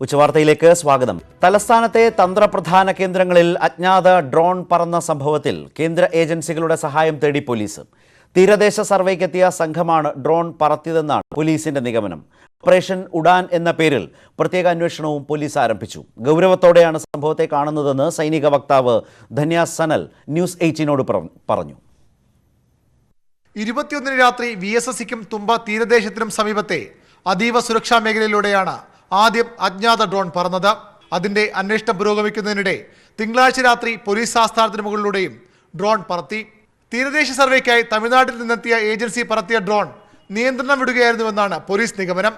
ഉച്ചവാർത്തയിലേക്ക് സ്വാഗതം. തലസ്ഥാനത്തെ തന്ത്രപ്രധാന കേന്ദ്രങ്ങളിൽ അജ്ഞാത ഡ്രോൺ പറന്ന സംഭവത്തിൽ കേന്ദ്ര ഏജൻസികളുടെ സഹായം തേടി പോലീസ്. തീരദേശ സർവേക്കെത്തിയ സംഘമാണ് ഡ്രോൺ പറത്തിയതെന്നാണ് പോലീസിന്റെ നിഗമനം. ഓപ്പറേഷൻ ഉഡാൻ എന്ന പേരിൽ പ്രത്യേക അന്വേഷണവും പോലീസ് ആരംഭിച്ചു. ഗൗരവത്തോടെയാണ് സംഭവത്തെ കാണുന്നതെന്ന് സൈനിക വക്താവ് ധന്യ സനൽ ന്യൂസ് 18നോട് പറഞ്ഞു. 21 രാത്രി VSSക്കും തുമ്പ തീരദേശത്തിനും സമീപത്തെ അതീവ സുരക്ഷാ മേഖലയിലൂടെയാണ് ആദ്യം അജ്ഞാത ഡ്രോൺ പറന്നത്. അതിന്റെ അന്വേഷണം പുരോഗമിക്കുന്നതിനിടെ തിങ്കളാഴ്ച രാത്രി പോലീസ് ആസ്ഥാനത്തിന് മുകളിലൂടെയും ഡ്രോൺ പറത്തി. തീരദേശ സർവേക്കായി തമിഴ്നാട്ടിൽ നിന്നെത്തിയ ഏജൻസി പറത്തിയ ഡ്രോൺ നിയന്ത്രണം വിടുകയായിരുന്നുവെന്നാണ് പോലീസ് നിഗമനം.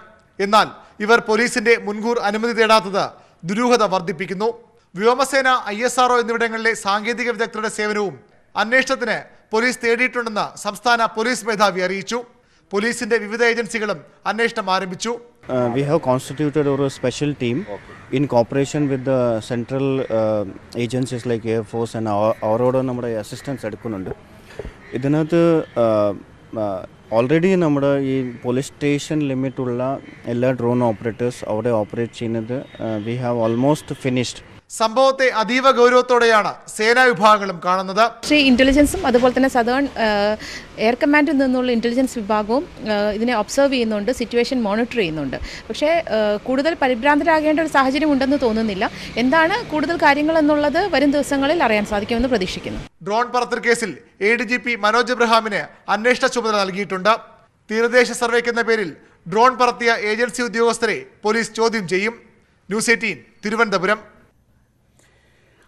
എന്നാൽ ഇവർ പോലീസിന്റെ മുൻകൂർ അനുമതി തേടാത്തത് ദുരൂഹത വർദ്ധിപ്പിക്കുന്നു. വ്യോമസേന, ISRO എന്നിവിടങ്ങളിലെ സാങ്കേതിക വിദഗ്ധരുടെ സേവനവും അന്വേഷണത്തിന് പോലീസ് തേടിയിട്ടുണ്ടെന്ന് സംസ്ഥാന പോലീസ് മേധാവി അറിയിച്ചു. പോലീസിന്റെ വിവിധ ഏജൻസികളും അന്വേഷണം ആരംഭിച്ചു. We have constituted a special team in cooperation with the central agencies like Air Force and അവരോട് നമ്മുടെ അസിസ്റ്റൻസ് എടുക്കുന്നുണ്ട്. ഇതിനകത്ത് ഓൾറെഡി നമ്മുടെ ഈ പോലീസ് സ്റ്റേഷൻ ലിമിറ്റുള്ള എല്ലാ ഡ്രോൺ ഓപ്പറേറ്റേഴ്സ് അവിടെ ഓപ്പറേറ്റ് ചെയ്യുന്നത് വി ഹാവ് ഓൾമോസ്റ്റ് ഫിനിഷ്ഡ്. സംഭവത്തെ അതീവ ഗൗരവത്തോടെയാണ് സേനാ വിഭാഗങ്ങളും കാണുന്നത്. ഇന്റലിജൻസും അതുപോലെ തന്നെ സദേൺ എയർ കമാൻഡിൽ നിന്നുള്ള ഇന്റലിജൻസ് വിഭാഗവും ഇതിനെ ഒബ്സർവ് ചെയ്യുന്നുണ്ട്, സിറ്റുവേഷൻ മോണിറ്റർ ചെയ്യുന്നുണ്ട്. പക്ഷേ കൂടുതൽ പരിഭ്രാന്തരാകേണ്ട ഒരു സാഹചര്യം ഉണ്ടെന്ന് തോന്നുന്നില്ല. എന്താണ് കൂടുതൽ കാര്യങ്ങൾ എന്നുള്ളത് വരും ദിവസങ്ങളിൽ അറിയാൻ സാധിക്കുമെന്ന് പ്രതീക്ഷിക്കുന്നു. ഡ്രോൺ പറത്തൽ കേസിൽ ADGP മനോജ് എബ്രഹാമിന് അന്വേഷണ ചുമതല നൽകിയിട്ടുണ്ട്. തീരദേശ സർവേക്ക് എന്ന പേരിൽ ഡ്രോൺ പറത്തിയ ഏജൻസി ഉദ്യോഗസ്ഥരെ പോലീസ് ചോദ്യം ചെയ്യും. ന്യൂസ് 18 തിരുവനന്തപുരം.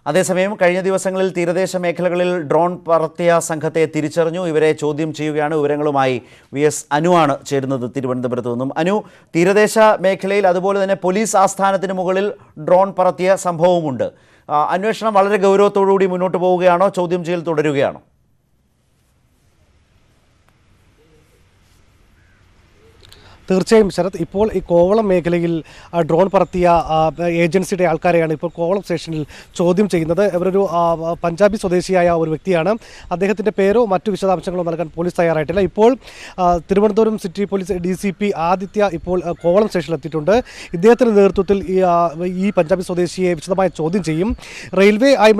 അതേസമയം കഴിഞ്ഞ ദിവസങ്ങളിൽ തീരദേശ മേഖലകളിൽ ഡ്രോൺ പറത്തിയ സംഘത്തെ തിരിച്ചറിഞ്ഞു. ഇവരെ ചോദ്യം ചെയ്യുകയാണ്. വിവരങ്ങളുമായി VS അനുവാണ് ചേരുന്നത് തിരുവനന്തപുരത്ത് നിന്നും. അനു, തീരദേശ മേഖലയിൽ അതുപോലെ തന്നെ പോലീസ് ആസ്ഥാനത്തിന് മുകളിൽ ഡ്രോൺ പറത്തിയ സംഭവമുണ്ട്. അന്വേഷണം വളരെ ഗൗരവത്തോടുകൂടി മുന്നോട്ട് പോവുകയാണോ? ചോദ്യം ചെയ്യൽ തുടരുകയാണോ? തീർച്ചയായും ശരത്, ഇപ്പോൾ ഈ കോവളം മേഖലയിൽ ഡ്രോൺ പറത്തിയ ഏജൻസിയുടെ ആൾക്കാരെയാണ് ഇപ്പോൾ കോവളം സ്റ്റേഷനിൽ ചോദ്യം ചെയ്യുന്നത്. ഇവരൊരു പഞ്ചാബി സ്വദേശിയായ ഒരു വ്യക്തിയാണ്. അദ്ദേഹത്തിൻ്റെ പേരോ മറ്റു വിശദാംശങ്ങളോ നൽകാൻ പോലീസ് തയ്യാറായിട്ടില്ല. ഇപ്പോൾ Thiruvananthapuram city police DCP Aditya ഇപ്പോൾ കോവളം സ്റ്റേഷനിൽ എത്തിയിട്ടുണ്ട്. ഇദ്ദേഹത്തിൻ്റെ നേതൃത്വത്തിൽ ഈ പഞ്ചാബി സ്വദേശിയെ വിശദമായി ചോദ്യം ചെയ്യും. റെയിൽവേ ആയി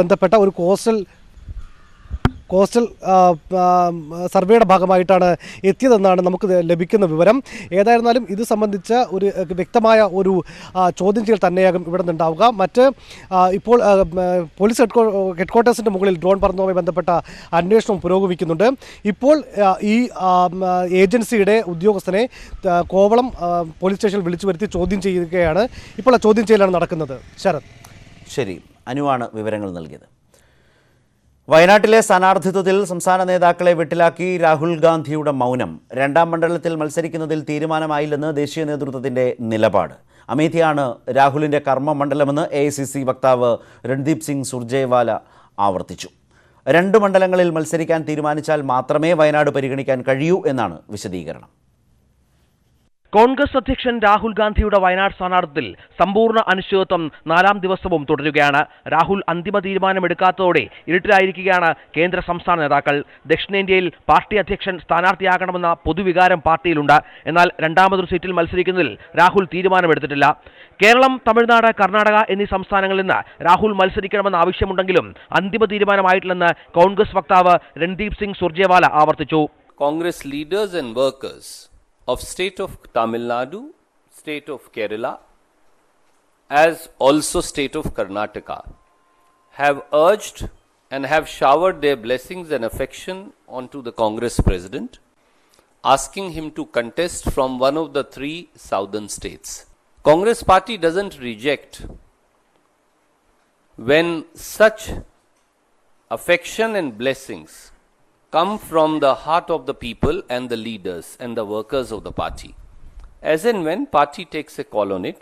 ബന്ധപ്പെട്ട ഒരു കോസ്റ്റൽ സർവേയുടെ ഭാഗമായിട്ടാണ് എത്തിയതെന്നാണ് നമുക്ക് ലഭിക്കുന്ന വിവരം. ഏതായിരുന്നാലും ഇത് സംബന്ധിച്ച ഒരു വ്യക്തമായ ഒരു ചോദ്യം ചെയ്യൽ തന്നെയാകും ഇവിടെ നിന്നുണ്ടാവുക. മറ്റ് ഇപ്പോൾ പോലീസ് ഹെഡ്ക്വാർട്ടേഴ്സിൻ്റെ മുകളിൽ ഡ്രോൺ പറന്നതുമായി ബന്ധപ്പെട്ട അന്വേഷണം പുരോഗമിക്കുന്നുണ്ട്. ഇപ്പോൾ ഈ ഏജൻസിയുടെ ഉദ്യോഗസ്ഥനെ കോവളം പോലീസ് സ്റ്റേഷനിൽ വിളിച്ചു വരുത്തി ചോദ്യം ചെയ്യുകയാണ്. ഇപ്പോൾ ആ ചോദ്യം ചെയ്യലാണ് നടക്കുന്നത്. ശരത്. ശരി, അനുവാണ് വിവരങ്ങൾ നൽകിയത്. വയനാട്ടിലെ സ്ഥാനാർത്ഥിത്വത്തിൽ സംസ്ഥാന നേതാക്കളെ വെട്ടിലാക്കി രാഹുൽ ഗാന്ധിയുടെ മൗനം. രണ്ടാം മണ്ഡലത്തിൽ മത്സരിക്കുന്നതിൽ തീരുമാനമായില്ലെന്ന് ദേശീയ നേതൃത്വത്തിൻ്റെ നിലപാട്. അമേഠിയാണ് രാഹുലിൻ്റെ കർമ്മമണ്ഡലമെന്ന് AICC വക്താവ് രൺദീപ് സിംഗ് സുർജേവാല ആവർത്തിച്ചു. 2 മണ്ഡലങ്ങളിൽ മത്സരിക്കാൻ തീരുമാനിച്ചാൽ മാത്രമേ വയനാട് പരിഗണിക്കാൻ കഴിയൂ എന്നാണ് വിശദീകരണം. കോൺഗ്രസ് അധ്യക്ഷൻ രാഹുൽ ഗാന്ധിയുടെ വയനാട് സ്ഥാനാർത്ഥിത്വത്തിൽ സമ്പൂർണ്ണ അനിശ്ചിതത്വം 4ാം ദിവസവും തുടരുകയാണ്. രാഹുൽ അന്തിമ തീരുമാനമെടുക്കാത്തതോടെ ഇരുട്ടിലായിരിക്കുകയാണ് കേന്ദ്ര സംസ്ഥാന നേതാക്കൾ. ദക്ഷിണേന്ത്യയിൽ പാർട്ടി അധ്യക്ഷൻ സ്ഥാനാർത്ഥിയാകണമെന്ന പൊതുവികാരം പാർട്ടിയിലുണ്ട്. എന്നാൽ രണ്ടാമതൊരു സീറ്റിൽ മത്സരിക്കുന്നതിൽ രാഹുൽ തീരുമാനമെടുത്തിട്ടില്ല. കേരളം, തമിഴ്നാട്, കർണാടക എന്നീ സംസ്ഥാനങ്ങളിൽ നിന്ന് രാഹുൽ മത്സരിക്കണമെന്ന ആവശ്യമുണ്ടെങ്കിലും അന്തിമ തീരുമാനമായിട്ടില്ലെന്ന് കോൺഗ്രസ് വക്താവ് രൺദീപ് സിംഗ് സുർജേവാല ആവർത്തിച്ചു. Congress leaders and workers of state of Tamil Nadu, state of Kerala, as also state of Karnataka, have urged and have showered their blessings and affection onto the Congress president, asking him to contest from one of the 3 southern states. Congress party doesn't reject when such affection and blessings come from the heart of the people and the leaders and the workers of the party. As and when party takes a call on it,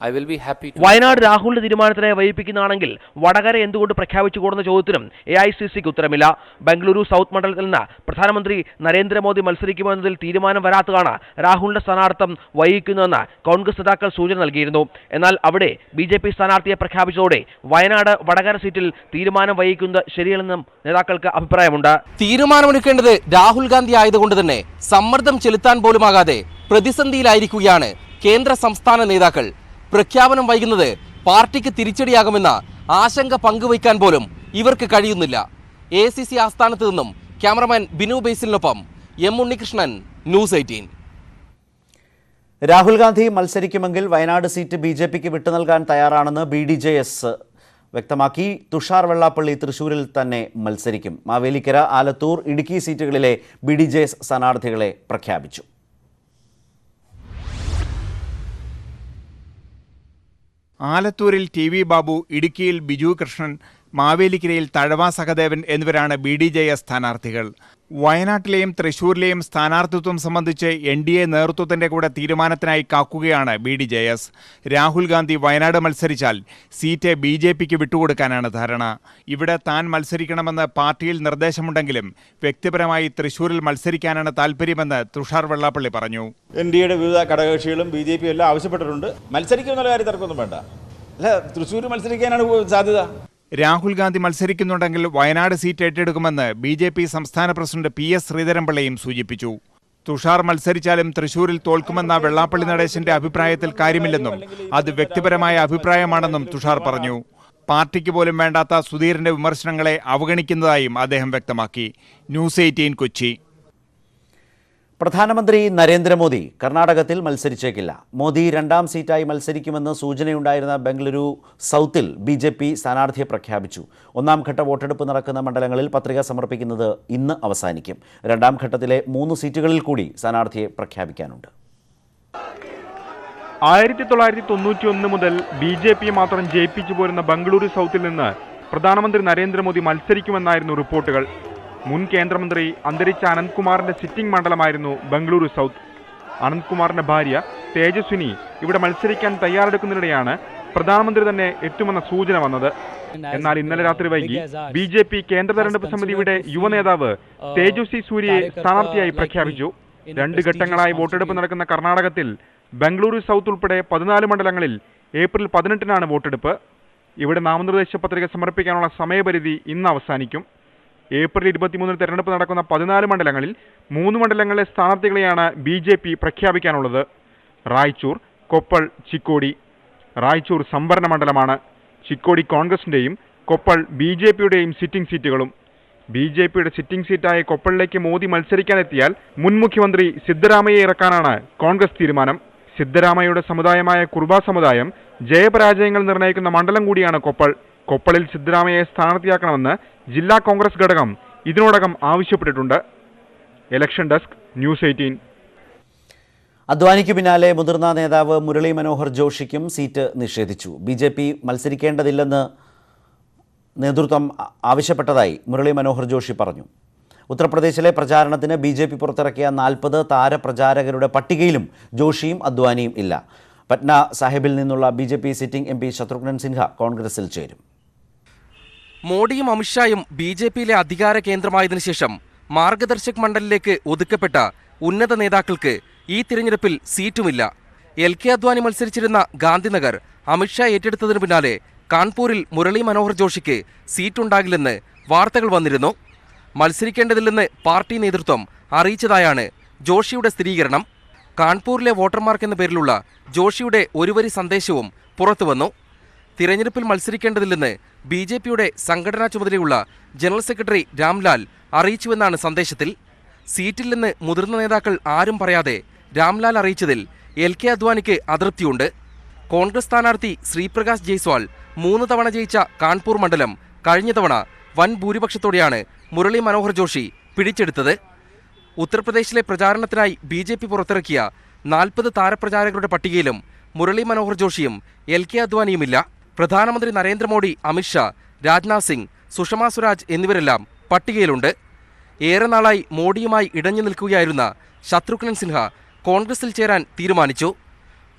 I will be happy to. Wayanad രാഹുലിന്റെ തീരുമാനത്തിനെ വൈകിപ്പിക്കുന്നതാണെങ്കിൽ വടകര എന്തുകൊണ്ട് പ്രഖ്യാപിച്ചുകൂടുന്ന ചോദ്യത്തിനും AICCക്ക് ഉത്തരമില്ല. Bengaluru south മണ്ഡലത്തിൽ നിന്ന് പ്രധാനമന്ത്രി നരേന്ദ്രമോദി മത്സരിക്കുമോ എന്നതിൽ തീരുമാനം വരാത്തതാണ് രാഹുലിന്റെ സ്ഥാനാർത്ഥം വൈകിക്കുന്നതെന്ന് കോൺഗ്രസ് നേതാക്കൾ സൂചന നൽകിയിരുന്നു. എന്നാൽ അവിടെ BJP സ്ഥാനാർത്ഥിയെ പ്രഖ്യാപിച്ചതോടെ വയനാട് വടകര സീറ്റിൽ തീരുമാനം വൈകിക്കുന്നത് ശരിയല്ലെന്നും നേതാക്കൾക്ക് അഭിപ്രായമുണ്ട്. തീരുമാനമെടുക്കേണ്ടത് രാഹുൽ ഗാന്ധി ആയതുകൊണ്ട് തന്നെ സമ്മർദ്ദം ചെലുത്താൻ പോലുമാകാതെ പ്രതിസന്ധിയിലായിരിക്കുകയാണ് കേന്ദ്ര സംസ്ഥാന നേതാക്കൾ. പ്രഖ്യാപനം വൈകുന്നത് പാർട്ടിക്ക് തിരിച്ചടിയാകുമെന്ന ആശങ്ക പങ്കുവയ്ക്കാൻ പോലും ഇവർക്ക് കഴിയുന്നില്ല. ACC ആസ്ഥാനത്ത് നിന്നും ക്യാമറമാൻ ബിനു ബേസിലിനൊപ്പം M ഉണ്ണികൃഷ്ണൻ, ന്യൂസ് 18. രാഹുൽ ഗാന്ധി മത്സരിക്കുമെങ്കിൽ വയനാട് സീറ്റ് BJPക്ക് വിട്ടുനൽകാൻ തയ്യാറാണെന്ന് BDJS വ്യക്തമാക്കി. തുഷാർ വെള്ളാപ്പള്ളി തൃശൂരിൽ തന്നെ മത്സരിക്കും. മാവേലിക്കര, ആലത്തൂർ, ഇടുക്കി സീറ്റുകളിലെ BDJS സ്ഥാനാർത്ഥികളെ പ്രഖ്യാപിച്ചു. ആലത്തൂരിൽ TV ബാബു, ഇടുക്കിയിൽ ബിജു കൃഷ്ണൻ, മാവേലിക്കരയിൽ തഴവ സഹദേവൻ എന്നിവരാണ് BDJS സ്ഥാനാർത്ഥികൾ. വയനാട്ടിലെയും തൃശൂരിലെയും സ്ഥാനാർത്ഥിത്വം സംബന്ധിച്ച് NDA നേതൃത്വത്തിന്റെ കൂടെ തീരുമാനത്തിനായി കാക്കുകയാണ് BDJS. രാഹുൽ ഗാന്ധി വയനാട് മത്സരിച്ചാൽ സീറ്റ് BJPക്ക് വിട്ടുകൊടുക്കാനാണ് ധാരണ. ഇവിടെ താൻ മത്സരിക്കണമെന്ന് പാർട്ടിയിൽ നിർദ്ദേശമുണ്ടെങ്കിലും വ്യക്തിപരമായി തൃശൂരിൽ മത്സരിക്കാനാണ് താല്പര്യമെന്ന് തുഷാർ വെള്ളാപ്പള്ളി പറഞ്ഞു. NDAയുടെ വിവിധ ഘടകകക്ഷികളും BJP എല്ലാം ആവശ്യപ്പെട്ടിട്ടുണ്ട്. മത്സരിക്കുമെന്നുള്ള കാര്യം തർക്കമൊന്നും വേണ്ട. അല്ല, തൃശ്ശൂർ മത്സരിക്കാനാണ് സാധ്യത. രാഹുൽ ഗാന്ധി മത്സരിക്കുന്നുണ്ടെങ്കിൽ വയനാട് സീറ്റ് ഏറ്റെടുക്കുമെന്ന് BJP സംസ്ഥാന പ്രസിഡന്റ് PS ശ്രീധരൻപിള്ളയും സൂചിപ്പിച്ചു. തുഷാർ മത്സരിച്ചാലും തൃശൂരിൽ തോൽക്കുമെന്ന വെള്ളാപ്പള്ളി നടേശന്റെ അഭിപ്രായത്തിൽ കാര്യമില്ലെന്നും അത് വ്യക്തിപരമായ അഭിപ്രായമാണെന്നും തുഷാർ പറഞ്ഞു. പാർട്ടിക്ക് പോലും വേണ്ടാത്ത സുധീറിന്റെ വിമർശനങ്ങളെ അവഗണിക്കുന്നതായും അദ്ദേഹം വ്യക്തമാക്കി. ന്യൂസ് 18 കൊച്ചി. പ്രധാനമന്ത്രി നരേന്ദ്രമോദി കർണാടകത്തിൽ മത്സരിച്ചേക്കില്ല. മോദി രണ്ടാം സീറ്റായി മത്സരിക്കുമെന്ന് സൂചനയുണ്ടായിരുന്ന ബംഗളൂരു സൗത്തിൽ BJP സ്ഥാനാർത്ഥിയെ പ്രഖ്യാപിച്ചു. ഒന്നാം ഘട്ട വോട്ടെടുപ്പ് നടക്കുന്ന മണ്ഡലങ്ങളിൽ പത്രിക സമർപ്പിക്കുന്നത് ഇന്ന് അവസാനിക്കും. രണ്ടാം ഘട്ടത്തിലെ 3 സീറ്റുകളിൽ കൂടി സ്ഥാനാർത്ഥിയെ പ്രഖ്യാപിക്കാനുണ്ട്. 1991 മുതൽ BJP മാത്രം ജയിപ്പിച്ചു പോരുന്ന ബംഗളൂരു സൗത്തിൽ നിന്ന് പ്രധാനമന്ത്രി നരേന്ദ്രമോദി മത്സരിക്കുമെന്നായിരുന്നു റിപ്പോർട്ടുകൾ. മുൻ കേന്ദ്രമന്ത്രി അന്തരിച്ച അനന്ത്കുമാറിന്റെ സിറ്റിംഗ് മണ്ഡലമായിരുന്നു ബംഗളൂരു സൗത്ത്. അനന്ത്കുമാറിന്റെ ഭാര്യ തേജസ്വിനി ഇവിടെ മത്സരിക്കാൻ തയ്യാറെടുക്കുന്നതിനിടെയാണ് പ്രധാനമന്ത്രി തന്നെ എത്തുമെന്ന സൂചന വന്നത്. എന്നാൽ ഇന്നലെ രാത്രി വൈകി BJP കേന്ദ്ര തെരഞ്ഞെടുപ്പ് സമിതിയുടെ യുവനേതാവ് തേജസ്വി സൂര്യയെ സ്ഥാനാർത്ഥിയായി പ്രഖ്യാപിച്ചു. 2 ഘട്ടങ്ങളായി വോട്ടെടുപ്പ് നടക്കുന്ന കർണാടകത്തിൽ ബംഗളൂരു സൗത്ത് ഉൾപ്പെടെ 14 മണ്ഡലങ്ങളിൽ ഏപ്രിൽ 18-നാണ് വോട്ടെടുപ്പ്. ഇവിടെ നാമനിർദ്ദേശ പത്രിക സമർപ്പിക്കാനുള്ള സമയപരിധി ഇന്ന് അവസാനിക്കും. ഏപ്രിൽ 23-ന് തെരഞ്ഞെടുപ്പ് നടക്കുന്ന 14 മണ്ഡലങ്ങളിൽ 3 മണ്ഡലങ്ങളിലെ സ്ഥാനാർത്ഥികളെയാണ് BJP പ്രഖ്യാപിക്കാനുള്ളത്. റായ്ചൂർ, കൊപ്പൾ, ചിക്കോടി. റായ്ചൂർ സംവരണ മണ്ഡലമാണ്. ചിക്കോടി കോൺഗ്രസിന്റെയും കൊപ്പൾ BJPയുടെയും സിറ്റിംഗ് സീറ്റുകളും. BJPയുടെ സിറ്റിംഗ് സീറ്റായ കൊപ്പളിലേക്ക് മോദി മത്സരിക്കാനെത്തിയാൽ മുൻ മുഖ്യമന്ത്രി സിദ്ധരാമയ്യെ ഇറക്കാനാണ് കോൺഗ്രസ് തീരുമാനം. സിദ്ധരാമയ്യയുടെ സമുദായമായ കുർബ സമുദായം ജയപരാജയങ്ങൾ നിർണ്ണയിക്കുന്ന മണ്ഡലം കൂടിയാണ് കൊപ്പൾ. കൊപ്പളിൽ സിദ്ധരാമയ്യയെ സ്ഥാനാർത്ഥിയാക്കണമെന്ന് ജില്ലാ കോൺഗ്രസ് ഘടകം ഇതിനോടകം ആവശ്യപ്പെട്ടിട്ടുണ്ട്. Election desk, news 18. അദ്വാനിക്ക് പിന്നാലെ മുതിർന്ന നേതാവ് മുരളി മനോഹർ ജോഷിക്കും സീറ്റ് നിഷേധിച്ചു. BJP മത്സരിക്കേണ്ടതില്ലെന്ന് നേതൃത്വം ആവശ്യപ്പെട്ടതായി മുരളി മനോഹർ ജോഷി പറഞ്ഞു. ഉത്തർപ്രദേശിലെ പ്രചാരണത്തിന് BJP പുറത്തിറക്കിയ 40 താരപ്രചാരകരുടെ പട്ടികയിലും ജോഷിയും അദ്വാനിയും ഇല്ല. പട്ന സാഹിബിൽ നിന്നുള്ള BJP sitting MP Shatrughan Sinha കോൺഗ്രസിൽ ചേരും. മോഡിയും അമിത്ഷായും BJPയിലെ അധികാര കേന്ദ്രമായതിനു ശേഷം മാർഗദർശക് മണ്ഡലിലേക്ക് ഒതുക്കപ്പെട്ട ഉന്നത നേതാക്കൾക്ക് ഈ തിരഞ്ഞെടുപ്പിൽ സീറ്റുമില്ല. LK അദ്വാനി മത്സരിച്ചിരുന്ന ഗാന്ധിനഗർ അമിത്ഷാ ഏറ്റെടുത്തതിനു പിന്നാലെ കാൺപൂരിൽ മുരളി മനോഹർ ജോഷിക്ക് സീറ്റുണ്ടാകില്ലെന്ന് വാർത്തകൾ വന്നിരുന്നു. മത്സരിക്കേണ്ടതില്ലെന്ന് പാർട്ടി നേതൃത്വം അറിയിച്ചതായാണ് ജോഷിയുടെ സ്ഥിരീകരണം. കാൺപൂരിലെ വോട്ടർമാർക്കെന്ന പേരിലുള്ള ജോഷിയുടെ ഒരു വരി സന്ദേശവും പുറത്തുവന്നു. തിരഞ്ഞെടുപ്പിൽ മത്സരിക്കേണ്ടതില്ലെന്ന് BJPയുടെ സംഘടനാ ചുമതലയുള്ള ജനറൽ സെക്രട്ടറി രാംലാൽ അറിയിച്ചുവെന്നാണ് സന്ദേശത്തിൽ. സീറ്റില്ലെന്ന് മുതിർന്ന നേതാക്കൾ ആരും പറയാതെ രാംലാൽ അറിയിച്ചതിൽ LK അദ്വാനിക്ക് അതൃപ്തിയുണ്ട്. കോൺഗ്രസ് സ്ഥാനാർത്ഥി ശ്രീപ്രകാശ് ജയ്സ്വാൾ 3 തവണ ജയിച്ച കാൺപൂർ മണ്ഡലം കഴിഞ്ഞ തവണ വൻ ഭൂരിപക്ഷത്തോടെയാണ് മുരളി മനോഹർ ജോഷി പിടിച്ചെടുത്തത്. ഉത്തർപ്രദേശിലെ പ്രചാരണത്തിനായി BJP പുറത്തിറക്കിയ 40 താരപ്രചാരകരുടെ പട്ടികയിലും മുരളി മനോഹർ ജോഷിയും LK അദ്വാനിയുമില്ല. പ്രധാനമന്ത്രി നരേന്ദ്രമോദി, അമിത്ഷാ, രാജ്നാഥ് സിംഗ്, സുഷമ സ്വരാജ് എന്നിവരെല്ലാം പട്ടികയിലുണ്ട്. ഏറെ നാളായി മോഡിയുമായി ഇടഞ്ഞു നിൽക്കുകയായിരുന്ന ശത്രുഘ്നൻ സിൻഹ കോൺഗ്രസിൽ ചേരാൻ തീരുമാനിച്ചു.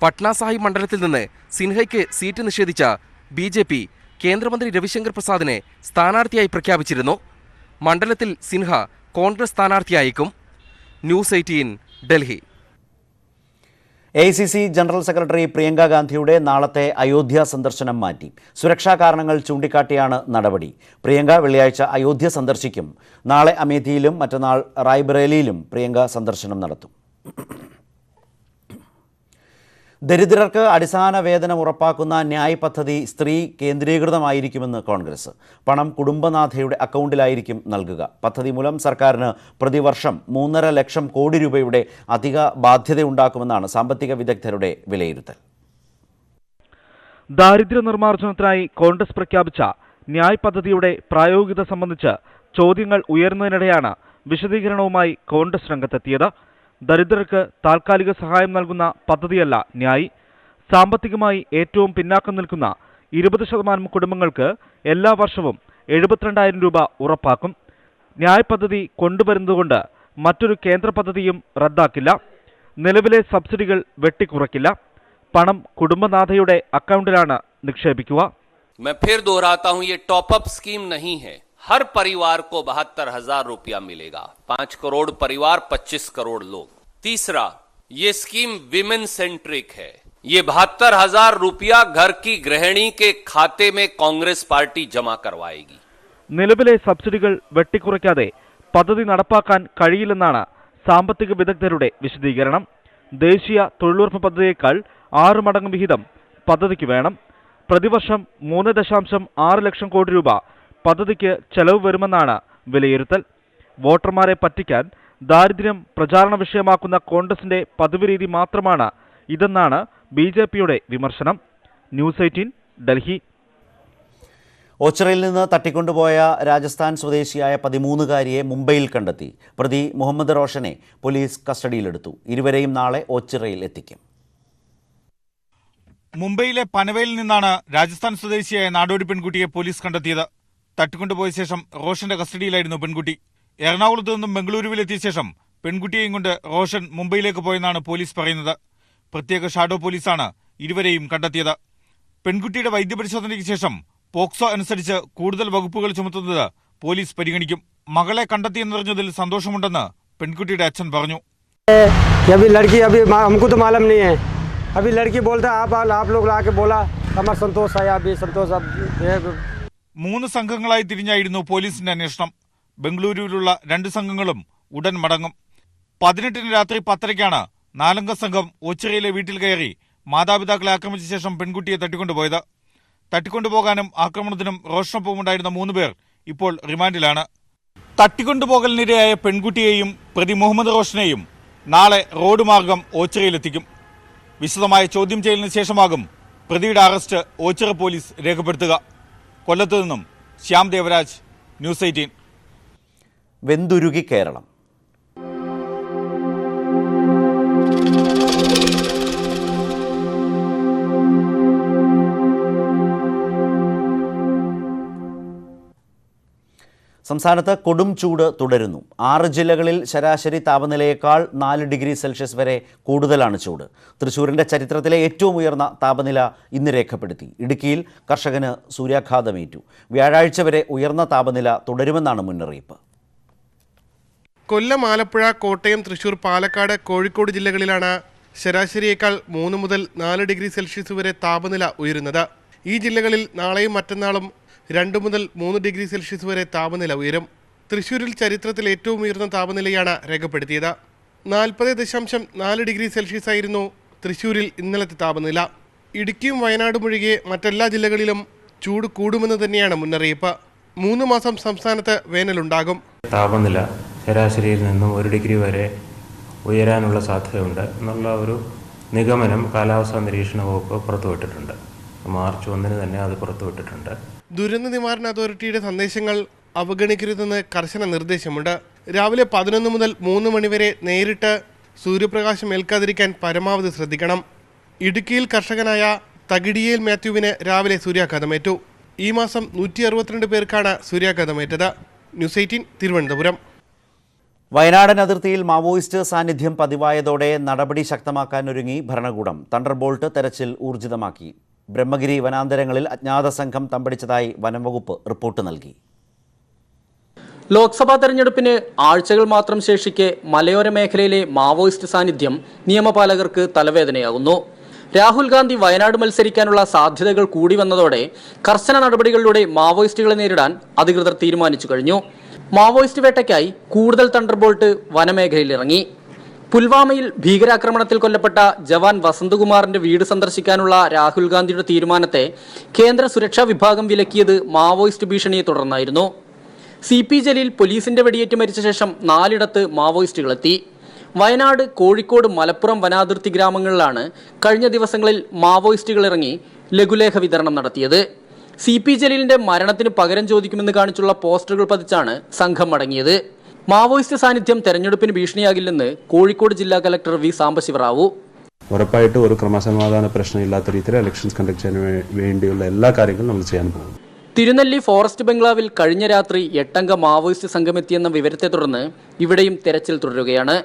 പട്ന സാഹിബ് മണ്ഡലത്തിൽ നിന്ന് സിൻഹയ്ക്ക് സീറ്റ് നിഷേധിച്ച BJP കേന്ദ്രമന്ത്രി രവിശങ്കർ പ്രസാദിനെ സ്ഥാനാർത്ഥിയായി പ്രഖ്യാപിച്ചിരുന്നു. മണ്ഡലത്തിൽ സിൻഹ കോൺഗ്രസ് സ്ഥാനാർത്ഥിയായേക്കും. News 18, Delhi. AICC general secretary Priyanka ഗാന്ധിയുടെ നാളത്തെ അയോധ്യ സന്ദർശനം മാറ്റി. സുരക്ഷാ കാരണങ്ങൾ ചൂണ്ടിക്കാട്ടിയാണ് നടപടി. പ്രിയങ്ക വെള്ളിയാഴ്ച അയോധ്യ സന്ദർശിക്കും. നാളെ അമേഠിയിലും മറ്റന്നാൾ റായ്ബറേലിയിലും പ്രിയങ്ക സന്ദർശനം നടത്തും. ദരിദ്രർക്ക് അടിസ്ഥാന വേതനം ഉറപ്പാക്കുന്ന ന്യായ് പദ്ധതി സ്ത്രീ കേന്ദ്രീകൃതമായിരിക്കുമെന്ന് കോൺഗ്രസ്. പണം കുടുംബനാഥയുടെ അക്കൗണ്ടിലായിരിക്കും നൽകുക. പദ്ധതി മൂലം സർക്കാരിന് പ്രതിവർഷം 3.5 ലക്ഷം കോടി രൂപയുടെ അധിക ബാധ്യതയുണ്ടാക്കുമെന്നാണ് സാമ്പത്തിക വിദഗ്ധരുടെ വിലയിരുത്തൽ. ദാരിദ്ര്യ നിർമ്മാർജ്ജനത്തിനായി കോൺഗ്രസ് പ്രഖ്യാപിച്ച ന്യായ് പദ്ധതിയുടെ പ്രായോഗികത സംബന്ധിച്ച് ചോദ്യങ്ങൾ ഉയർന്നതിനിടെയാണ് വിശദീകരണവുമായി കോൺഗ്രസ് രംഗത്തെത്തിയത്. ദരിദ്രർക്ക് താൽക്കാലിക സഹായം നൽകുന്ന പദ്ധതിയല്ല ന്യായ്. സാമ്പത്തികമായി ഏറ്റവും പിന്നാക്കം നിൽക്കുന്ന 20% കുടുംബങ്ങൾക്ക് എല്ലാ വർഷവും 72,000 രൂപ ഉറപ്പാക്കും. ന്യായ് പദ്ധതി കൊണ്ടുവരുന്നതുകൊണ്ട് മറ്റൊരു കേന്ദ്ര പദ്ധതിയും റദ്ദാക്കില്ല. നിലവിലെ സബ്സിഡികൾ വെട്ടിക്കുറയ്ക്കില്ല. പണം കുടുംബനാഥയുടെ അക്കൗണ്ടിലാണ് നിക്ഷേപിക്കുക. मैं फिर दोहराता हूं, ये टॉपअप स्कीम नहीं है. हर परिवार को 72,000 रुपया मिलेगा. 5 करोड़ परिवार, 25 करोड़ लोग. तीसरा, ये स्कीम विमेन सेंट्रिक है. ये 72,000 रुपया घर की गृहिणी के खाते में कांग्रेस पार्टी जमा करवाएगी. നിലവിലെ സബ്സിഡികൾ വെട്ടിക്കുറയ്ക്കാതെ പദ്ധതി നടപ്പാക്കാൻ കഴിയില്ലെന്നാണ് സാമ്പത്തിക വിദഗ്ധരുടെ വിശദീകരണം. ദേശീയ തൊഴിലുറപ്പ് പദ്ധതിയേക്കാൾ 6 മടങ്ങ് വിഹിതം പദ്ധതിക്ക് വേണം. പ്രതിവർഷം 3.6 ലക്ഷം കോടി രൂപ പദ്ധതിക്ക് ചെലവ് വരുമെന്നാണ് വിലയിരുത്തൽ. വോട്ടർമാരെ പറ്റിക്കാൻ ദാരിദ്ര്യം പ്രചാരണ വിഷയമാക്കുന്ന കോൺഗ്രസിന്റെ പതിവ് രീതി മാത്രമാണ് ഇതെന്നാണ് BJPയുടെ വിമർശനം. ന്യൂസ് 18 ഡൽഹി. ഓച്ചിറയിൽ നിന്ന് തട്ടിക്കൊണ്ടുപോയ രാജസ്ഥാൻ സ്വദേശിയായ 13-കാരിയെ മുംബൈയിൽ കണ്ടെത്തി. പ്രതി മുഹമ്മദ് റോഷനെ പോലീസ് കസ്റ്റഡിയിലെടുത്തു. ഇരുവരെയും നാളെ ഓച്ചിറയിൽ എത്തിക്കും. മുംബൈയിലെ പനവേലിൽ നിന്നാണ് രാജസ്ഥാൻ സ്വദേശിയായ നാടോടി പെൺകുട്ടിയെ പോലീസ് കണ്ടെത്തിയത്. തട്ടിക്കൊണ്ടുപോയ ശേഷം റോഷന്റെ കസ്റ്റഡിയിലായിരുന്നു പെൺകുട്ടി. എറണാകുളത്ത് നിന്നും ബംഗളൂരുവിലെത്തിയ ശേഷം പെൺകുട്ടിയെയും കൊണ്ട് റോഷൻ മുംബൈയിലേക്ക് പോയെന്നാണ് പോലീസ് പറയുന്നത്. പ്രത്യേക ഷാഡോ പോലീസാണ് ഇരുവരെയും കണ്ടെത്തിയത്. പെൺകുട്ടിയുടെ വൈദ്യപരിശോധനയ്ക്ക് ശേഷം പോക്സോ അനുസരിച്ച് കൂടുതൽ വകുപ്പുകൾ ചുമത്തുന്നത് പോലീസ് പരിഗണിക്കും. മകളെ കണ്ടെത്തിയെന്നറിഞ്ഞതിൽ സന്തോഷമുണ്ടെന്ന് പെൺകുട്ടിയുടെ അച്ഛൻ പറഞ്ഞു. अभी लड़की बोलता आप लोग लाके बोला हमारा संतोष है. अभी संतोष अब 3 സംഘങ്ങളായി തിരിഞ്ഞായിരുന്നു പോലീസിന്റെ അന്വേഷണം. ബംഗളൂരുവിലുള്ള 2 സംഘങ്ങളും ഉടൻ മടങ്ങും. 18 രാത്രി 10:30 4-അംഗ സംഘം ഓച്ചിറയിലെ വീട്ടിൽ കയറി മാതാപിതാക്കളെ ആക്രമിച്ച ശേഷം പെൺകുട്ടിയെ തട്ടിക്കൊണ്ടുപോയത്. തട്ടിക്കൊണ്ടുപോകാനും ആക്രമണത്തിനും റോഷനൊപ്പമുണ്ടായിരുന്ന 3 പേർ ഇപ്പോൾ റിമാൻഡിലാണ്. തട്ടിക്കൊണ്ടുപോകലിനിരയായ പെൺകുട്ടിയെയും പ്രതി മുഹമ്മദ് റോഷനെയും നാളെ റോഡ് മാർഗം ഓച്ചിറയിലെത്തിക്കും. വിശദമായ ചോദ്യം ചെയ്യലിന് ശേഷമാകും പ്രതിയുടെ അറസ്റ്റ് ഓച്ചിറ പോലീസ് രേഖപ്പെടുത്തുക. കൊല്ലത്തു നിന്നും ശ്യാം ദേവരാജ്, ന്യൂസ് 18. വെന്തുരുകി കേരളം. സംസ്ഥാനത്ത് കൊടും ചൂട് തുടരുന്നു. 6 ജില്ലകളിൽ ശരാശരി താപനിലയേക്കാൾ 4 ഡിഗ്രി സെൽഷ്യസ് വരെ കൂടുതലാണ് ചൂട്. തൃശ്ശൂരിൻ്റെ ചരിത്രത്തിലെ ഏറ്റവും ഉയർന്ന താപനില ഇന്ന് രേഖപ്പെടുത്തി. ഇടുക്കിയിൽ കർഷകന് സൂര്യാഘാതമേറ്റു. വ്യാഴാഴ്ച വരെ ഉയർന്ന താപനില തുടരുമെന്നാണ് മുന്നറിയിപ്പ്. കൊല്ലം, ആലപ്പുഴ, കോട്ടയം, തൃശൂർ, പാലക്കാട്, കോഴിക്കോട് ജില്ലകളിലാണ് ശരാശരിയേക്കാൾ 3 മുതൽ 4 ഡിഗ്രി സെൽഷ്യസ് വരെ താപനില ഉയരുന്നത്. ഈ ജില്ലകളിൽ നാളെയും മറ്റന്നാളും 2 മുതൽ 3 ഡിഗ്രി സെൽഷ്യസ് വരെ താപനില ഉയരും. തൃശ്ശൂരിൽ ചരിത്രത്തിൽ ഏറ്റവും ഉയർന്ന താപനിലയാണ് രേഖപ്പെടുത്തിയത്. 40.4 ഡിഗ്രി സെൽഷ്യസ് ആയിരുന്നു തൃശ്ശൂരിൽ ഇന്നലത്തെ താപനില. ഇടുക്കിയും വയനാടും ഒഴികെ മറ്റെല്ലാ ജില്ലകളിലും ചൂട് കൂടുമെന്ന് തന്നെയാണ് മുന്നറിയിപ്പ്. 3 മാസം സംസ്ഥാനത്ത് വേനലുണ്ടാകും. താപനില ശരാശരിയിൽ നിന്നും 1 ഡിഗ്രി വരെ ഉയരാനുള്ള സാധ്യതയുണ്ട് എന്നുള്ള ഒരു നിഗമനം കാലാവസ്ഥാ നിരീക്ഷണ വകുപ്പ് പുറത്തുവിട്ടിട്ടുണ്ട്. മാർച്ച് 1 തന്നെ അത് പുറത്തുവിട്ടിട്ടുണ്ട്. ദുരന്ത നിവാരണ അതോറിറ്റിയുടെ സന്ദേശങ്ങൾ അവഗണിക്കരുതെന്ന് കർശന നിർദ്ദേശമുണ്ട്. രാവിലെ 11 മുതൽ 3 മണിവരെ നേരിട്ട് സൂര്യപ്രകാശം ഏൽക്കാതിരിക്കാൻ പരമാവധി ശ്രദ്ധിക്കണം. ഇടുക്കിയിൽ കർഷകനായ തകിടിയേൽ മാത്യുവിന് രാവിലെ സൂര്യാഘാതമേറ്റു. ഈ മാസം 162 പേർക്കാണ് സൂര്യാഘാതമേറ്റത്. ന്യൂസ് 18 തിരുവനന്തപുരം. വയനാടൻ അതിർത്തിയിൽ മാവോയിസ്റ്റ് സാന്നിധ്യം പതിവായതോടെ നടപടി ശക്തമാക്കാനൊരുങ്ങി ഭരണകൂടം. തണ്ടർബോൾട്ട് തെരച്ചിൽ ഊർജിതമാക്കി. ബ്രഹ്മഗിരി വനാന്തരങ്ങളിൽ അജ്ഞാത സംഘം തമ്പടിച്ചതായി വനംവകുപ്പ് റിപ്പോർട്ട് നൽകി. ലോക്സഭാ തെരഞ്ഞെടുപ്പിന് ആഴ്ചകൾ മാത്രം ശേഷിക്കെ മലയോര മേഖലയിലെ മാവോയിസ്റ്റ് സാന്നിധ്യം നിയമപാലകർക്ക് തലവേദനയാകുന്നു. രാഹുൽ ഗാന്ധി വയനാട് മത്സരിക്കാനുള്ള സാധ്യതകൾ കൂടി വന്നതോടെ കർശന നടപടികളിലൂടെ മാവോയിസ്റ്റുകളെ നേരിടാൻ അധികൃതർ തീരുമാനിച്ചു കഴിഞ്ഞു. മാവോയിസ്റ്റ് വേട്ടയ്ക്കായി കൂടുതൽ തണ്ടർബോൾട്ട് വനമേഖലയിൽ ഇറങ്ങി. പുൽവാമയിൽ ഭീകരാക്രമണത്തിൽ കൊല്ലപ്പെട്ട ജവാൻ വസന്തകുമാറിന്റെ വീട് സന്ദർശിക്കാനുള്ള രാഹുൽ ഗാന്ധിയുടെ തീരുമാനത്തെ കേന്ദ്ര സുരക്ഷാ വിഭാഗം വിലക്കിയത് മാവോയിസ്റ്റ് ഭീഷണിയെ തുടർന്നായിരുന്നു. CP ജലീൽ പോലീസിന്റെ വെടിയേറ്റ് മരിച്ച ശേഷം 4 മാവോയിസ്റ്റുകളെത്തി. വയനാട്, കോഴിക്കോട്, മലപ്പുറം വനാതിർത്തി ഗ്രാമങ്ങളിലാണ് കഴിഞ്ഞ ദിവസങ്ങളിൽ മാവോയിസ്റ്റുകൾ ഇറങ്ങി ലഘുലേഖ വിതരണം നടത്തിയത്. CP ജലീലിന്റെ മരണത്തിന് പകരം ചോദിക്കുമെന്ന് കാണിച്ചുള്ള പോസ്റ്ററുകൾ പതിച്ചാണ് സംഘം മടങ്ങിയത്. മാവോയിസ്റ്റ് സാന്നിധ്യം തെരഞ്ഞെടുപ്പിന് ഭീഷണിയാകില്ലെന്ന് കോഴിക്കോട് ജില്ലാ കലക്ടർ V. സാംബശിവറാവു. ഉറപ്പായിട്ട് ഒരു ക്രമസമാധാന പ്രശ്നമില്ലാത്ത രീതിയിൽ ഇലക്ഷൻസ് കണ്ടക്ട് ചെയ്യാൻ വേണ്ടിയുള്ള എല്ലാ കാര്യങ്ങളും നമ്മൾ ചെയ്യാൻ പോകും. തിരുനെല്ലി ഫോറസ്റ്റ് ബംഗ്ലാവിൽ കഴിഞ്ഞ രാത്രി 8 അംഗ മാവോയിസ്റ്റ് സംഘമെത്തിയെന്ന വിവരത്തെ തുടർന്ന് ഇവിടെയും തെരച്ചിൽ തുടരുകയാണ്.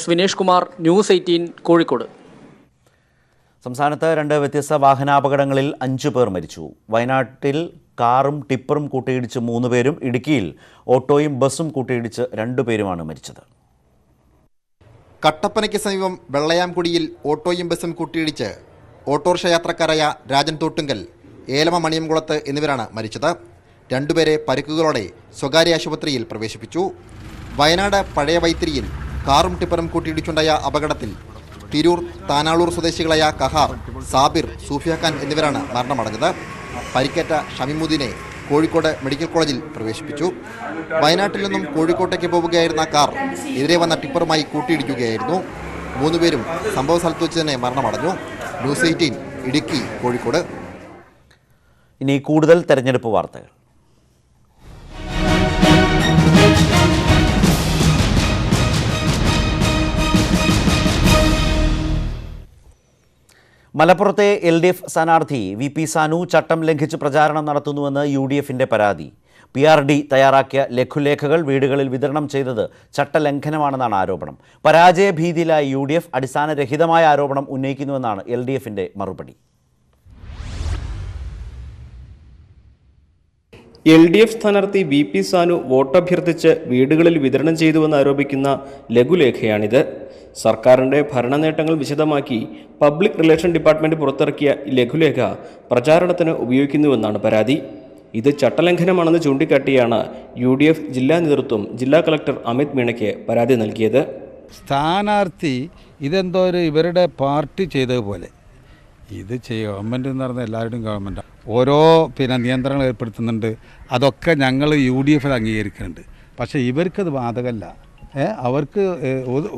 S. വിനേഷ് കുമാർ, ന്യൂസ് 18, കോഴിക്കോട്. സംസ്ഥാനത്ത് 2 വ്യത്യസ്ത വാഹനാപകടങ്ങളിൽ 5 പേർ മരിച്ചു. വയനാട്ടിൽ കാറും ടിപ്പറും കൂട്ടിയിടിച്ച് 3 പേരും, ഇടുക്കിയിൽ ഓട്ടോയും ബസ്സും കൂട്ടിയിടിച്ച് 2 പേരുമാണ് മരിച്ചത്. കട്ടപ്പനയ്ക്ക് സമീപം വെള്ളയാംകുടിയിൽ ഓട്ടോയും ബസ്സും കൂട്ടിയിടിച്ച് ഓട്ടോറിക്ഷ യാത്രക്കാരായ രാജൻ തോട്ടുങ്കൽ, ഏലമ മണിയംകുളത്ത് എന്നിവരാണ് മരിച്ചത്. 2 പേരെ പരിക്കുകളോടെ സ്വകാര്യ ആശുപത്രിയിൽ പ്രവേശിപ്പിച്ചു. വയനാട് പഴയ വൈത്തിരിയിൽ കാറും ടിപ്പറും കൂട്ടിയിടിച്ചുണ്ടായ അപകടത്തിൽ തിരൂർ, താനാളൂർ സ്വദേശികളായ കഹാർ, സാബിർ, സൂഫിയ ഖാൻ എന്നിവരാണ് മരണമടഞ്ഞത്. പരിക്കേറ്റ ഷമീമുദ്ദീനെ കോഴിക്കോട് മെഡിക്കൽ കോളേജിൽ പ്രവേശിപ്പിച്ചു. വയനാട്ടിൽ നിന്നും കോഴിക്കോട്ടേക്ക് പോവുകയായിരുന്ന കാർ എതിരെ വന്ന ടിപ്പറുമായി കൂട്ടിയിടിക്കുകയായിരുന്നു. 3 പേരും സംഭവ സ്ഥലത്ത് വെച്ച് തന്നെ മരണമടഞ്ഞു. ന്യൂസ് 18, ഇടുക്കി, കോഴിക്കോട്. ഇനി കൂടുതൽ തെരഞ്ഞെടുപ്പ് വാർത്തകൾ. മലപ്പുറത്തെ LDF സ്ഥാനാർത്ഥി VP സാനു ചട്ടം ലംഘിച്ച് പ്രചാരണം നടത്തുന്നുവെന്ന് UDFന്റെ പരാതി. PRD തയ്യാറാക്കിയ ലഘുലേഖകൾ വീടുകളിൽ വിതരണം ചെയ്തത് ചട്ടലംഘനമാണെന്നാണ് ആരോപണം. പരാജയഭീതിയിലായ UDF അടിസ്ഥാനരഹിതമായ ആരോപണം ഉന്നയിക്കുന്നുവെന്നാണ് LDFന്റെ മറുപടി. LDF സ്ഥാനാർത്ഥി VP സാനു വോട്ടഭ്യർത്ഥിച്ച് വീടുകളിൽ വിതരണം ചെയ്തുവെന്ന് ആരോപിക്കുന്ന ലഘുലേഖയാണിത്. സർക്കാരിൻ്റെ ഭരണനേട്ടങ്ങൾ വിശദമാക്കി പബ്ലിക് റിലേഷൻ ഡിപ്പാർട്ട്മെൻറ്റ് പുറത്തിറക്കിയ ലഘുലേഖ പ്രചാരണത്തിന് ഉപയോഗിക്കുന്നുവെന്നാണ് പരാതി. ഇത് ചട്ടലംഘനമാണെന്ന് ചൂണ്ടിക്കാട്ടിയാണ് UDF ജില്ലാ നേതൃത്വം ജില്ലാ കളക്ടർ അമിത് മീണയ്ക്ക് പരാതി നൽകിയത്. സ്ഥാനാർത്ഥി ഇതെന്തോ ഇവരുടെ പാർട്ടി ചെയ്തതുപോലെ ഇത് ഗവൺമെൻറ് എന്ന് പറഞ്ഞാൽ എല്ലാവരുടെയും ഗവൺമെൻറ്റാണ്. ഓരോ നിയന്ത്രണങ്ങൾ ഏർപ്പെടുത്തുന്നുണ്ട്. അതൊക്കെ ഞങ്ങൾ UDF അംഗീകരിക്കുന്നുണ്ട്. പക്ഷേ ഇവർക്കത് ബാധകമല്ല. അവർക്ക്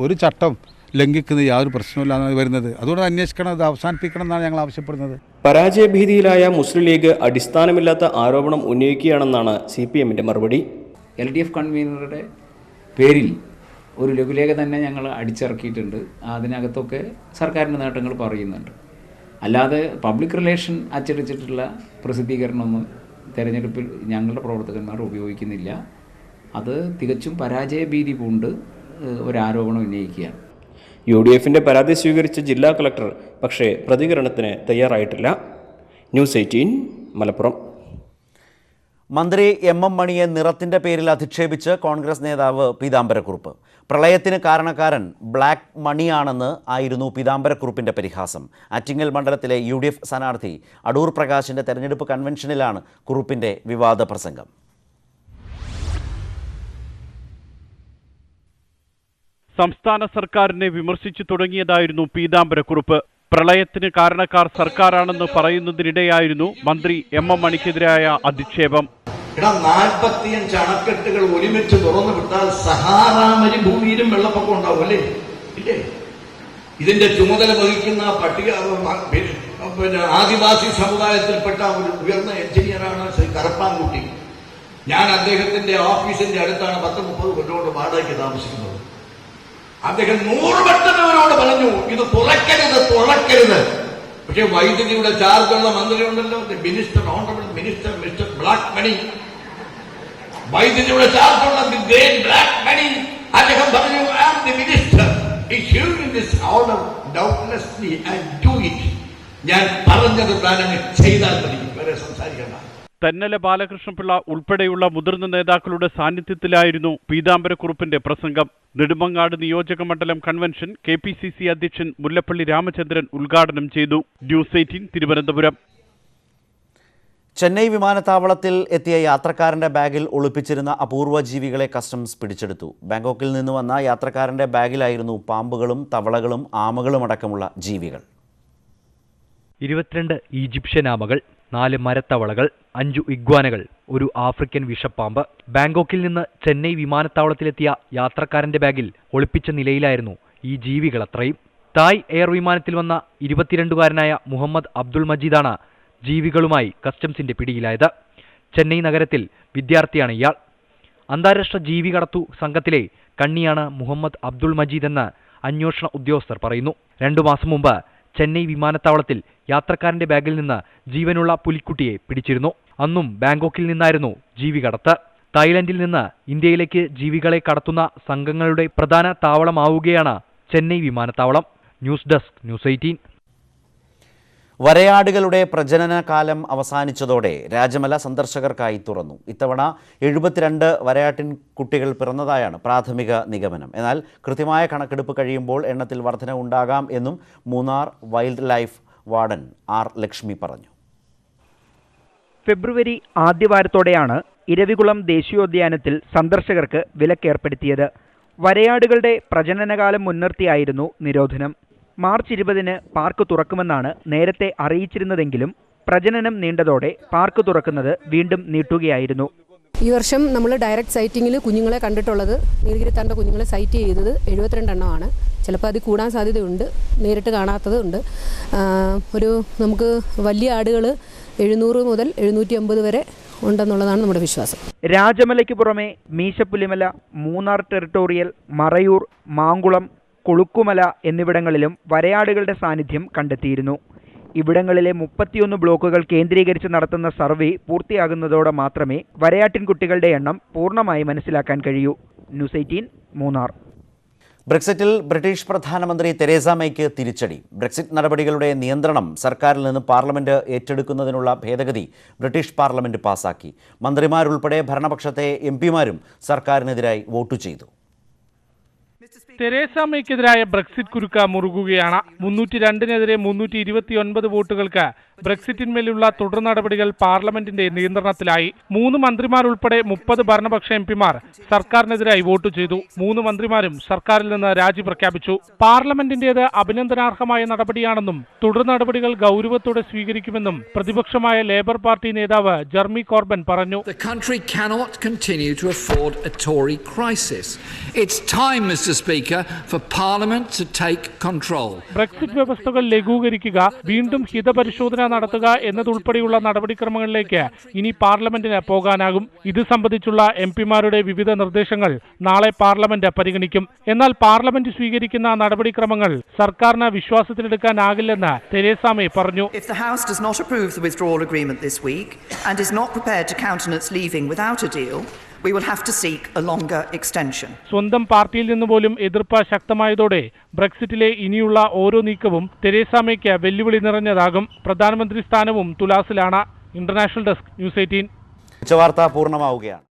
ഒരു ചട്ടം ലംഘിക്കുന്ന യാതൊരു പ്രശ്നമില്ലാന്നാണ് വരുന്നത്. അതുകൊണ്ട് അന്വേഷിക്കണം, അത് അവസാനിപ്പിക്കണം എന്നാണ് ഞങ്ങൾ ആവശ്യപ്പെടുന്നത്. പരാജയഭീതിയിലായ മുസ്ലിം ലീഗ് അടിസ്ഥാനമില്ലാത്ത ആരോപണം ഉന്നയിക്കുകയാണെന്നാണ് CPMന്റെ മറുപടി. LDF കൺവീനറുടെ പേരിൽ ഒരു ലഘുലേഖ തന്നെ ഞങ്ങൾ അടിച്ചിറക്കിയിട്ടുണ്ട്. അതിനകത്തൊക്കെ സർക്കാരിൻ്റെ നേട്ടങ്ങൾ പറയുന്നുണ്ട്. അല്ലാതെ പബ്ലിക് റിലേഷൻ അച്ചടിച്ചിട്ടുള്ള പ്രസിദ്ധീകരണമൊന്നും തെരഞ്ഞെടുപ്പിൽ ഞങ്ങളുടെ പ്രവർത്തകന്മാർ ഉപയോഗിക്കുന്നില്ല. അത് തികച്ചും പരാജയഭീതി പൂണ്ട് ഒരാരോപണം ഉന്നയിക്കുകയാണ്. UDFന്റെ പരാതി സ്വീകരിച്ച ജില്ലാ കളക്ടർ പക്ഷേ പ്രതികരണത്തിന് തയ്യാറായിട്ടില്ല. ന്യൂസ് 18, മലപ്പുറം. മന്ത്രി MM മണിയെ നിറത്തിൻ്റെ പേരിൽ അധിക്ഷേപിച്ച് കോൺഗ്രസ് നേതാവ് പീതാംബരക്കുറുപ്പ്. പ്രളയത്തിന് കാരണക്കാരൻ ബ്ലാക്ക് മണിയാണെന്ന് ആയിരുന്നു പീതാംബരക്കുറുപ്പിൻ്റെ പരിഹാസം. ആറ്റിങ്ങൽ മണ്ഡലത്തിലെ UDF സ്ഥാനാർത്ഥി അടൂർ പ്രകാശിൻ്റെ തെരഞ്ഞെടുപ്പ് കൺവെൻഷനിലാണ് കുറുപ്പിൻ്റെ വിവാദ പ്രസംഗം. സംസ്ഥാന സർക്കാരിനെ വിമർശിച്ചു തുടങ്ങിയതായിരുന്നു പീതാംബരക്കുറുപ്പ്. പ്രളയത്തിന് കാരണക്കാർ സർക്കാരാണെന്ന് പറയുന്നതിനിടെയായിരുന്നു മന്ത്രി MM മണിക്കെതിരായ അധിക്ഷേപം. 45 അണക്കെട്ടുകൾ ഒരുമിച്ച് തുറന്നു വിട്ടാൽ സഹാറ മരുഭൂമിയിലും വെള്ളപ്പൊക്കം ഉണ്ടാവും അല്ലേ? ഇല്ലേ? ഇതിന്റെ ചുമതല വഹിക്കുന്ന ആദിവാസി സമുദായത്തിൽപ്പെട്ട ഒരു ഉയർന്ന എഞ്ചിനീയറാണ് ശ്രീ കരപ്പാൻകുട്ടി. ഞാൻ അദ്ദേഹത്തിന്റെ ഓഫീസിന്റെ അടുത്താണ് 10-30 കൊല്ലം വാടകയ്ക്ക് താമസിക്കുന്നത്. അദ്ദേഹം 100 വട്ടം അവരോട് പറഞ്ഞു ഇത് തുറക്കരുത്. പക്ഷെ വൈദ്യുതിയുടെ ചാർജുള്ള മന്ത്രി ഉണ്ടല്ലോ, honourable minister mister black money, വൈദ്യുതിയുടെ ചാർജുള്ള ഗ്രേറ്റ് ബ്ലാക്ക് മണി, അദ്ദേഹം പറഞ്ഞു I am the minister issuing this order doubtlessly and do it. ഞാൻ പറഞ്ഞത് താനങ്ങ് ചെയ്താൽ മതി, വരെ സംസാരിക്കണ്ട. തെന്നല ബാലകൃഷ്ണപിള്ള ഉൾപ്പെടെയുള്ള മുതിർന്ന നേതാക്കളുടെ സാന്നിധ്യത്തിലായിരുന്നു പീതാംബരക്കുറുപ്പിന്റെ പ്രസംഗം. നെടുമങ്ങാട് നിയോജക മണ്ഡലം കൺവെൻഷൻ KPCC അധ്യക്ഷൻ മുല്ലപ്പള്ളി രാമചന്ദ്രൻ ഉദ്ഘാടനം ചെയ്തു. ന്യൂസ് 18, തിരുവനന്തപുരം. ചെന്നൈ വിമാനത്താവളത്തിൽ എത്തിയ യാത്രക്കാരന്റെ ബാഗിൽ ഒളിപ്പിച്ചിരുന്ന അപൂർവ ജീവികളെ കസ്റ്റംസ് പിടിച്ചെടുത്തു. ബാങ്കോക്കിൽ നിന്ന് വന്ന യാത്രക്കാരന്റെ ബാഗിലായിരുന്നു പാമ്പുകളും തവളകളും ആമകളും അടക്കമുള്ള ജീവികൾ. 22 ഈജിപ്ഷ്യൻ ആമകൾ, 4 മരത്തവളകൾ, 5 ഇഗ്വാനകൾ, ഒരു ആഫ്രിക്കൻ വിഷപ്പാമ്പ്. ബാങ്കോക്കിൽ നിന്ന് ചെന്നൈ വിമാനത്താവളത്തിലെത്തിയ യാത്രക്കാരന്റെ ബാഗിൽ ഒളിപ്പിച്ച നിലയിലായിരുന്നു ഈ ജീവികളത്രയും. തായ് എയർ വിമാനത്തിൽ വന്ന 22-കാരനായ മുഹമ്മദ് അബ്ദുൾ മജീദാണ് ജീവികളുമായി കസ്റ്റംസിന്റെ പിടിയിലായത്. ചെന്നൈ നഗരത്തിൽ വിദ്യാർത്ഥിയാണ് ഇയാൾ. അന്താരാഷ്ട്ര ജീവി കടത്തു സംഘത്തിലെ കണ്ണിയാണ് മുഹമ്മദ് അബ്ദുൾ മജീദ് എന്ന് അന്വേഷണ ഉദ്യോഗസ്ഥർ പറയുന്നു. 2 മാസം മുമ്പ് ചെന്നൈ വിമാനത്താവളത്തിൽ യാത്രക്കാരന്റെ ബാഗിൽ നിന്ന് ജീവനുള്ള പുലിക്കുട്ടിയെ പിടിച്ചിരുന്നു. അന്നും ബാങ്കോക്കിൽ നിന്നായിരുന്നു ജീവി കടത്ത്. തായ്ലൻഡിൽ നിന്ന് ഇന്ത്യയിലേക്ക് ജീവികളെ കടത്തുന്ന സംഘങ്ങളുടെ പ്രധാന താവളമാവുകയാണ് ചെന്നൈ വിമാനത്താവളം. News desk, news 18. വരയാടുകളുടെ പ്രജനന കാലം അവസാനിച്ചതോടെ രാജമല സന്ദർശകർക്കായി തുറന്നു. ഇത്തവണ 72 വരയാട്ടിൻ കുട്ടികൾ പിറന്നതായാണ് പ്രാഥമിക നിഗമനം. എന്നാൽ കൃത്യമായ കണക്കെടുപ്പ് കഴിയുമ്പോൾ എണ്ണത്തിൽ വർധന ഉണ്ടാകാം എന്നും Munnar wildlife warden R Lakshmi പറഞ്ഞു. ഫെബ്രുവരി ആദ്യവാരത്തോടെയാണ് ഇരവികുളം ദേശീയോദ്യാനത്തിൽ സന്ദർശകർക്ക് വിലക്കേർപ്പെടുത്തിയത്. വരയാടുകളുടെ പ്രജനനകാലം മുൻനിർത്തിയായിരുന്നു നിരോധനം. മാർച്ച് 20-ന് പാർക്ക് തുറക്കുമെന്നാണ് നേരത്തെ അറിയിച്ചിരുന്നതെങ്കിലും പ്രജനനം നീണ്ടതോടെ പാർക്ക് തുറക്കുന്നത് വീണ്ടും നീട്ടുകയായിരുന്നു. ഈ വർഷം നമ്മൾ ഡയറക്റ്റ് സൈറ്റിങ്ങിൽ കുഞ്ഞുങ്ങളെ കണ്ടിട്ടുള്ളത്, നീലഗിരിത്താറിൻ്റെ കുഞ്ഞുങ്ങളെ സൈറ്റ് ചെയ്തത് 72 എണ്ണമാണ്. ചിലപ്പോൾ അത് കൂടാൻ സാധ്യതയുണ്ട്, നേരിട്ട് കാണാത്തതുണ്ട്. നമുക്ക് വലിയ ആടുകൾ 700 മുതൽ 750 വരെ ഉണ്ടെന്നുള്ളതാണ് നമ്മുടെ വിശ്വാസം. രാജമലയ്ക്ക് പുറമെ മീശപ്പുലിമല, മൂന്നാർ ടെറിട്ടോറിയൽ, മറയൂർ, മാങ്കുളം, കൊളുക്കുമല എന്നിവിടങ്ങളിലും വരയാടുകളുടെ സാന്നിധ്യം കണ്ടെത്തിയിരുന്നു. ഇവിടങ്ങളിലെ 31 ബ്ലോക്കുകൾ കേന്ദ്രീകരിച്ച് നടത്തുന്ന സർവേ പൂർത്തിയാകുന്നതോടെ മാത്രമേ വരയാട്ടിൻകുട്ടികളുടെ എണ്ണം പൂർണ്ണമായി മനസ്സിലാക്കാൻ കഴിയൂ. ന്യൂസ് 18, മൂന്നാർ. ബ്രെക്സിറ്റിൽ ബ്രിട്ടീഷ് പ്രധാനമന്ത്രി തെരേസ മെയ്ക്ക് തിരിച്ചടി. ബ്രെക്സിറ്റ് നടപടികളുടെ നിയന്ത്രണം സർക്കാരിൽ നിന്ന് പാർലമെന്റ് ഏറ്റെടുക്കുന്നതിനുള്ള ഭേദഗതി ബ്രിട്ടീഷ് പാർലമെന്റ് പാസാക്കി. മന്ത്രിമാരുൾപ്പെടെ ഭരണപക്ഷത്തെ എംപിമാരും സർക്കാരിനെതിരായി വോട്ട് ചെയ്തു. തെരേസ മേയ്ക്കെതിരായ ബ്രെക്സിറ്റ് കുരുക്ക് മുറുകുകയാണ്. 302-നെതിരെ 329 വോട്ടുകൾക്ക് ബ്രെക്സിറ്റിന്മേലുള്ള തുടർ നടപടികൾ പാർലമെന്റിന്റെ നിയന്ത്രണത്തിലായി. 3 മന്ത്രിമാരുൾപ്പെടെ 30 ഭരണപക്ഷ എംപിമാർ സർക്കാരിനെതിരായി വോട്ട് ചെയ്തു. 3 മന്ത്രിമാരും സർക്കാരിൽ നിന്ന് രാജി പ്രഖ്യാപിച്ചു. പാർലമെന്റിന്റേത് അഭിനന്ദനാർഹമായ നടപടിയാണെന്നും തുടർ നടപടികൾ ഗൗരവത്തോടെ സ്വീകരിക്കുമെന്നും പ്രതിപക്ഷമായ ലേബർ പാർട്ടി നേതാവ് ജെർമി കോർബൻ പറഞ്ഞു. The country cannot continue to afford a Tory crisis. It's time, Mr. Speaker, for Parliament to take control. Brexit വ്യവസ്ഥകൾ ലഘൂകരിക്കുക, വീണ്ടും ഹിതപരിശോധന നടത്തുക എന്നതുൾപ്പെടെയുള്ള നടപടിക്രമങ്ങളിലേക്ക് ഇനി പാർലമെന്റിന് പോകാനാകും. ഇത് സംബന്ധിച്ചുള്ള എംപിമാരുടെ വിവിധ നിർദ്ദേശങ്ങൾ നാളെ പാർലമെന്റ് പരിഗണിക്കും. എന്നാൽ പാർലമെന്റ് സ്വീകരിക്കുന്ന നടപടിക്രമങ്ങൾ സർക്കാരിന് വിശ്വാസത്തിലെടുക്കാനാകില്ലെന്ന് തെരേസ മേ പറഞ്ഞു. If the House does not approve the withdrawal agreement this week and is not prepared to countenance leaving without a deal, we will have to seek a longer extension. സ്വന്തം പാർട്ടിയിൽ നിന്ന് പോലും എതിർപ്പ് ശക്തമായതോടെ ബ്രെക്സിറ്റിലെ ഇനിയുള്ള ഓരോ നീക്കവും തെരേസ മേയ്ക്ക് വെല്ലുവിളി നിറഞ്ഞതാകും. പ്രധാനമന്ത്രി സ്ഥാനവും തുലാസിലാണ്. International desk, news 18. ഉച്ചവാർത്ത പൂർണ്ണമാവുകയാണ്.